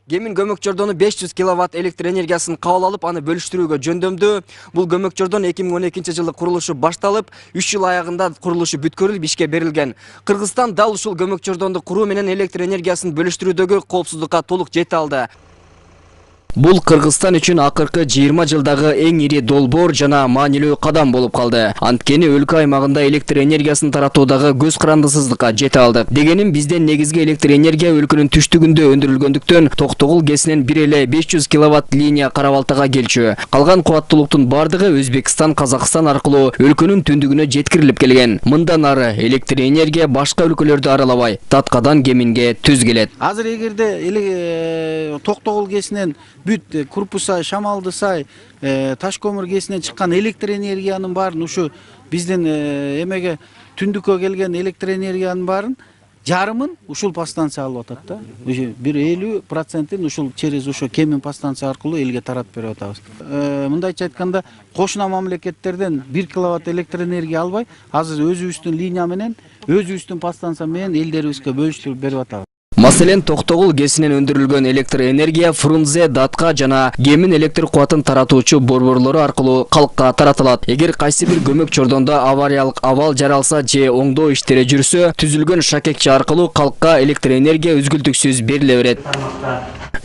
Гемин көмөк жордону 500 киловатт электр энергиясын кабыл алып, аны бөлүштүрүүгө жөндөмдү. Бул көмөк жордон 2012-жылы курулушу башталып, 3 жыл аягында курулушу бүткөрүлүп ишке берилген. Кыргызстан дал ушул көмөк жордонду куруу менен электр энергиясын бөлүштүрүүдөгү коопсуздукка толук жете алды. Бул Кыргызстан үчүн акыркы 20 жылдагы эң ири долбоор жана маанилүү кадам болуп калды. Анткени өлкө аймагында электр энергиясын таратуудагы көз карандысыздыкка жете алдык. Дегеним, бизден негизги электр энергия өлкөнүн түштүгүндө өндүрүлгөндүктөн Токтогул ГЭСинен бир эле 500 киловатт линия Кара-Балтага келчү. Калган кубаттуулуктун бардыгы Өзбекстан, Казакстан аркылуу өлкөнүн түндүгүнө жеткирилип келген. Мындан ары электр энергия башка өлкөлөрдү аралабай, Таткадан Геминге түз келет. Азыр эгерде Токтогул ГЭСинен бүт Курпусай, Шамалдысай, Таш көмүр ГЭСинен чыккан электр энергиянын баарын ушу биздин эмеге түндүккө келген электр энергиянын баарын жарымын ушул подстанция алып атат да. Бир 50%-ин ушул через ошо Кемин подстанция аркылуу элге таратып берип атабыз. Мындайча айтканда, кошуна мамлекеттерден 1 киловатт электр энергия албай, азыр өзүбүздүн линия менен, өзүбүздүн подстанция менен элдерибизге бөлүштүрүп берип атабыз. Маселен, Токтогул ГЭСинен өндүрүлгөн электр энергия Фрунзе, Датка жана Гемин электр кубатын таратуучу борборлору аркылуу калкка таратылат. Эгер кайсы бир көмөк жордондо авариялык абал жаралса же оңдоо иштери жүрсө, түзүлгөн шакекчи аркылуу калкка электр энергия үзгүлтүксүз бериле берет.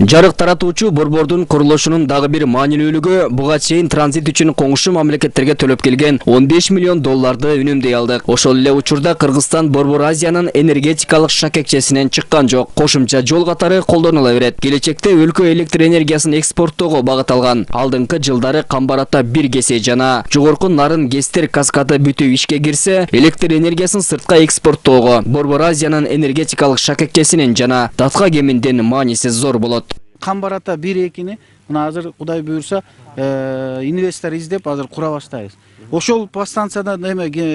Жарык таратуучу борбордун курулушунун дагы бир маанилүүлүгү, буга чейин транзит үчүн коңшу мамлекеттерге төлөп келген 15 миллион долларды үнөмдөй алдык. Ошол эле учурда Кыргызстан Борбор Азиянын энергетикалык шакекчесинен чыккан жок. Кошумча жол катары колдонула берет. Келечекте өлкө электр энергиясын экспорттоого багыт алган. Алдыңкы жылдары Камбарата 1 ГЭСи жана жогорку Нарын ГЭСтер каскады бүтүп ишке кирсе, электр энергиясын сыртка экспорттоого Борбор Азиянын энергетикалык шакекчесинен жана Татка Геминден мааниси зор болот. Камбарата 1-2-ни мына азыр Кудай буйрса инвестор издеп азыр кура баштайбыз. Ошол подстанциядан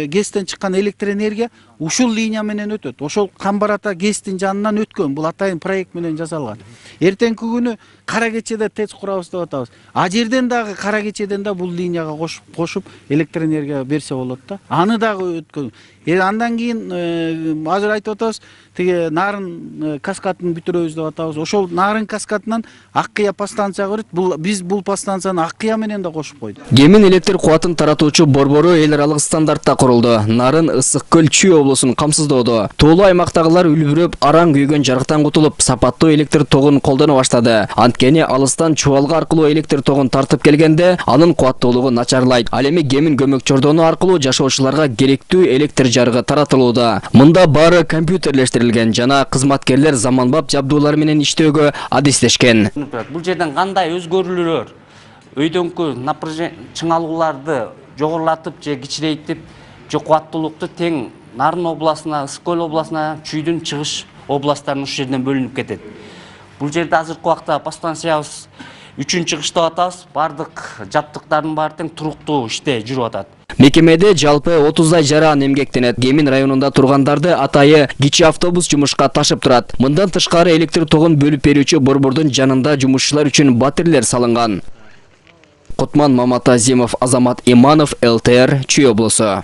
ГЭСтен чыккан электр энергия ушул линия менен өтөт. Ошол Камбарата ГЭСтин жанынан өткөн. Бул атайын проект менен жасалган. Эртеңки күнү Кара Кечеде ТЭЦ курабыз деп атабыз. А жерден дагы Кара Кечеден да бул линияга кошуп электр энергия берсе болот да. Аны дагы өткөн. Андан кийин азыр айтып атабыз, тиги Нарын каскадын бүтүрөбүз деп атабыз. Ошол Нарын каскадынан Аккыя подстанцияга берет. Биз бул подстанцияны Аккыя менен да кошуп койдук. Гемин электр кубатын таратуучу борбору эл аралык стандартта курулду. Нарын Ысык көл Чүй облусун камсыздоодо. Тоолуу аймактагылар үлбүрөп, араң күйгөн жарыктан кутулуп, сапаттуу электр тогун колдоно баштады. Анткени алыстан чубалгы аркылуу электр тогун тартып келгенде, анын кубаттуулугу начарлайт. Ал эми Гемин көмөк жордону аркылуу жашоочуларга керектүү электр жарыгы таратылууда. Мында баары компьютерлештирилген жана кызматкерлер заманбап жабдуулар менен иштөөгө адистешкен. Бул жерден кандай өзгөрүүлөр, өйдөнкү чыңалууларды жогорулатып же кичирейтип, же кубаттуулукту тең Нарын областына, Ысык көл областына, Чүйдүн чыгыш областтарына ушу жерден бөлүнүп кетет. Бул жерде азыркы убакта подстанциябыз 3-чыгышта атабыз. Бардык жабдыктардын баары тең туруктуу иште жүрүп атат. Мекемеде жалпы 30дай жаран эмгектенет. Гемин районунда тургандарды атайы кичи автобус жумушка ташып турат. Мындан тышкары электр тогун бөлүп берүүчү борбордун жанында жумушчулар үчүн батирлер салынган. Кутман Маматазимов, Азамат Иманов, ЛТР, Чүй облусу.